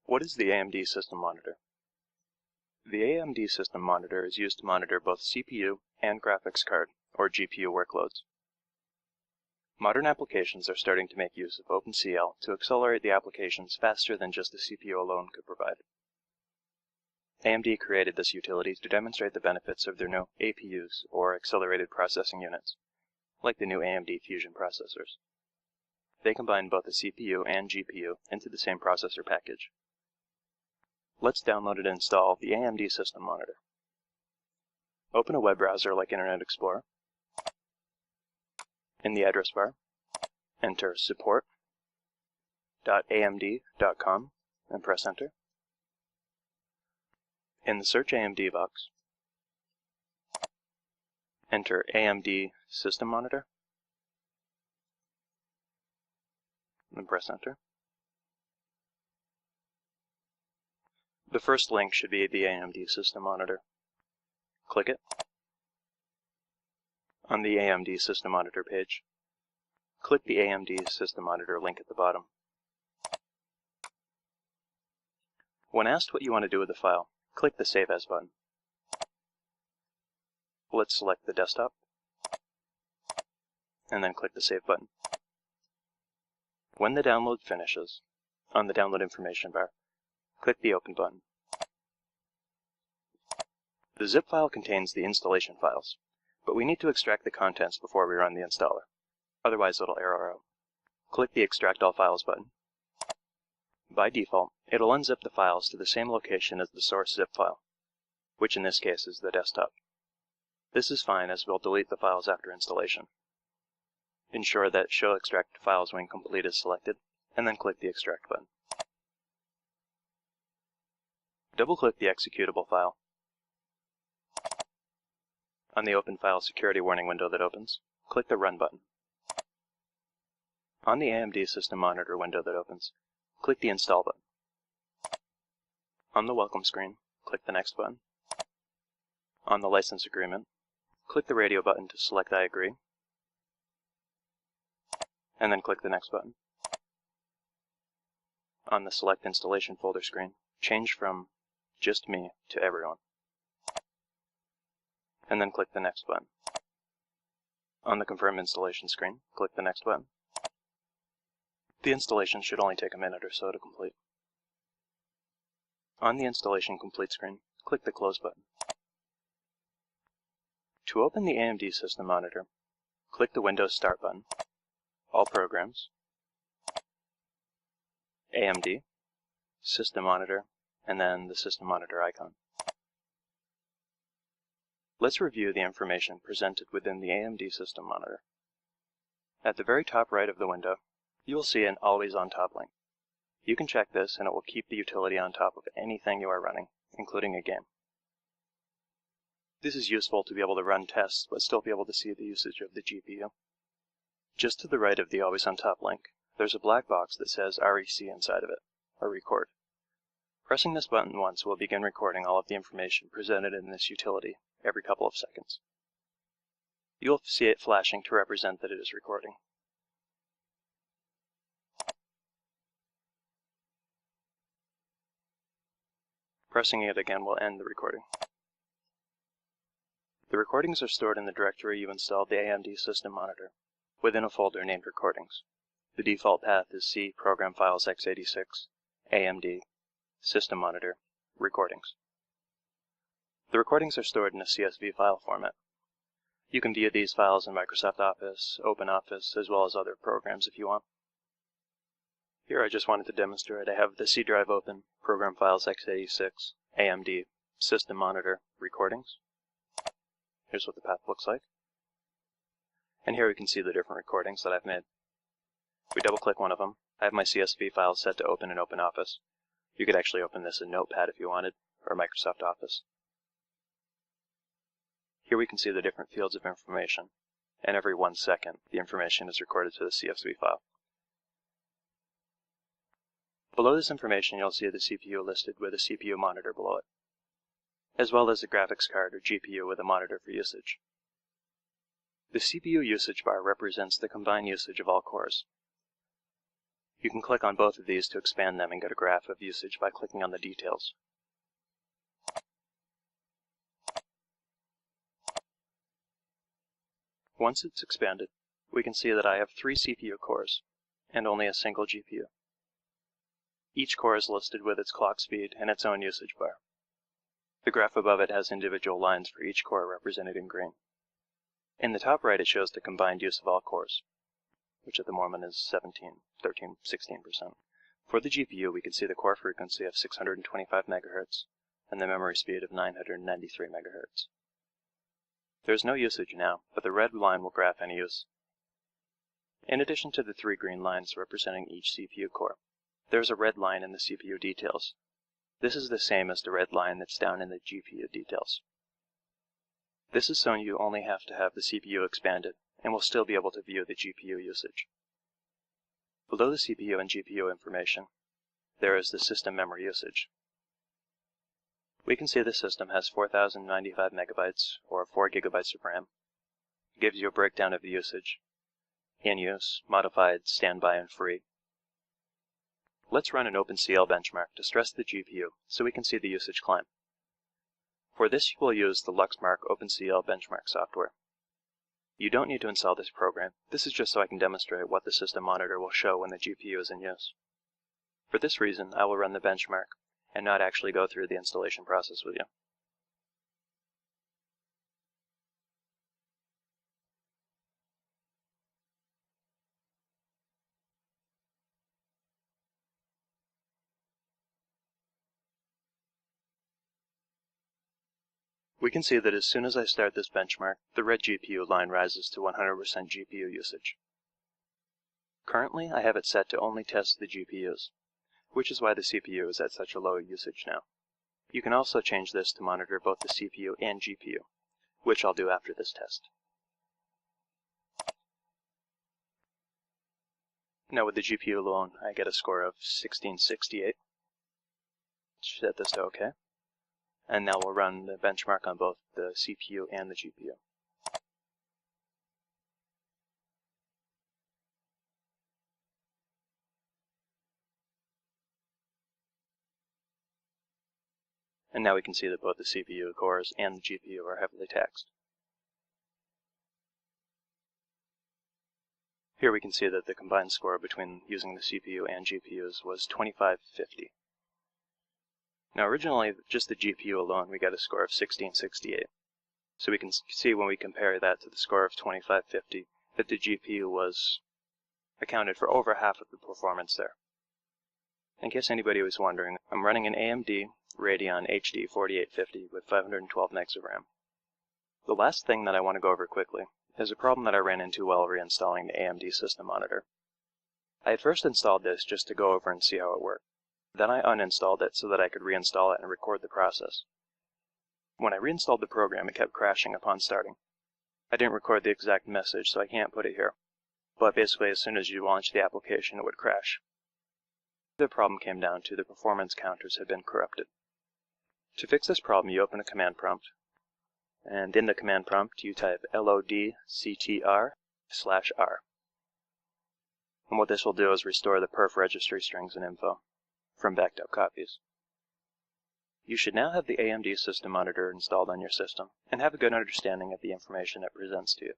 What is the AMD System Monitor? The AMD System Monitor is used to monitor both CPU and graphics card, or GPU workloads. Modern applications are starting to make use of OpenCL to accelerate the applications faster than just the CPU alone could provide. AMD created this utility to demonstrate the benefits of their new APUs, or Accelerated Processing Units, like the new AMD Fusion processors. They combine both the CPU and GPU into the same processor package. Let's download and install the AMD System Monitor. Open a web browser like Internet Explorer. In the address bar, enter support.amd.com and press enter. In the Search AMD box, enter AMD System Monitor and press enter. The first link should be the AMD System Monitor. Click it. On the AMD System Monitor page, click the AMD System Monitor link at the bottom. When asked what you want to do with the file, click the Save As button. Let's select the desktop, and then click the Save button. When the download finishes, on the Download Information bar, click the Open button. The zip file contains the installation files, but we need to extract the contents before we run the installer. Otherwise, it'll error out. Click the Extract All Files button. By default, it'll unzip the files to the same location as the source zip file, which in this case is the desktop. This is fine, as we'll delete the files after installation. Ensure that Show Extract Files when complete is selected, and then click the Extract button. Double-click the executable file. On the Open File Security Warning window that opens, click the Run button. On the AMD System Monitor window that opens, click the Install button. On the Welcome screen, click the Next button. On the License Agreement, click the Radio button to select I agree, and then click the Next button. On the Select Installation folder screen, change from Just Me to Everyone, and then click the Next button. On the Confirm Installation screen, click the Next button. The installation should only take a minute or so to complete. On the Installation Complete screen, click the Close button. To open the AMD System Monitor, click the Windows Start button, All Programs, AMD, System Monitor, and then the System Monitor icon. Let's review the information presented within the AMD System Monitor. At the very top right of the window, you will see an Always On Top link. You can check this and it will keep the utility on top of anything you are running, including a game. This is useful to be able to run tests but still be able to see the usage of the GPU. Just to the right of the Always On Top link, there's a black box that says REC inside of it, or Record. Pressing this button once will begin recording all of the information presented in this utility every couple of seconds. You'll see it flashing to represent that it is recording. Pressing it again will end the recording. The recordings are stored in the directory you installed the AMD System Monitor, within a folder named Recordings. The default path is C Program Files x86, AMD, System Monitor, Recordings. The recordings are stored in a CSV file format. You can view these files in Microsoft Office, OpenOffice, as well as other programs if you want. Here I just wanted to demonstrate I have the C drive open, Program Files x86, AMD, System Monitor, Recordings. Here's what the path looks like. And here we can see the different recordings that I've made. If we double-click one of them, I have my CSV file set to open in OpenOffice. You could actually open this in Notepad if you wanted, or Microsoft Office. Here we can see the different fields of information, and every 1 second the information is recorded to the CSV file. Below this information you'll see the CPU listed with a CPU monitor below it, as well as a graphics card or GPU with a monitor for usage. The CPU usage bar represents the combined usage of all cores. You can click on both of these to expand them and get a graph of usage by clicking on the details. Once it's expanded, we can see that I have 3 CPU cores and only a single GPU. Each core is listed with its clock speed and its own usage bar. The graph above it has individual lines for each core represented in green. In the top right, it shows the combined use of all cores, which at the moment is 16%. For the GPU, we can see the core frequency of 625 MHz and the memory speed of 993 MHz. There is no usage now, but the red line will graph any use. In addition to the 3 green lines representing each CPU core, there is a red line in the CPU details. This is the same as the red line that's down in the GPU details. This is so you only have to have the CPU expanded, and will still be able to view the GPU usage. Below the CPU and GPU information, there is the system memory usage. We can see the system has 4,095 megabytes, or 4 gigabytes of RAM. It gives you a breakdown of the usage: in use, modified, standby, and free. Let's run an OpenCL benchmark to stress the GPU so we can see the usage climb. For this, you will use the Luxmark OpenCL benchmark software. You don't need to install this program. This is just so I can demonstrate what the system monitor will show when the GPU is in use. For this reason, I will run the benchmark and not actually go through the installation process with you. We can see that as soon as I start this benchmark, the red GPU line rises to 100% GPU usage. Currently, I have it set to only test the GPUs, which is why the CPU is at such a low usage now. You can also change this to monitor both the CPU and GPU, which I'll do after this test. Now with the GPU alone, I get a score of 1668. Set this to OK. And now we'll run the benchmark on both the CPU and the GPU. And now we can see that both the CPU cores and the GPU are heavily taxed. Here we can see that the combined score between using the CPU and GPUs was 2550. Now originally, just the GPU alone, we got a score of 1668. So we can see when we compare that to the score of 2550 that the GPU was accounted for over half of the performance there. In case anybody was wondering, I'm running an AMD Radeon HD 4850 with 512 megs of RAM. The last thing that I want to go over quickly is a problem that I ran into while reinstalling the AMD system monitor. I had first installed this just to go over and see how it worked. Then I uninstalled it so that I could reinstall it and record the process. When I reinstalled the program, it kept crashing upon starting. I didn't record the exact message, so I can't put it here. But basically, as soon as you launch the application, it would crash. The problem came down to the performance counters had been corrupted. To fix this problem, you open a command prompt, and in the command prompt, you type lodctr/r. And what this will do is restore the perf registry strings and info from backed up copies. You should now have the AMD system monitor installed on your system and have a good understanding of the information it presents to you.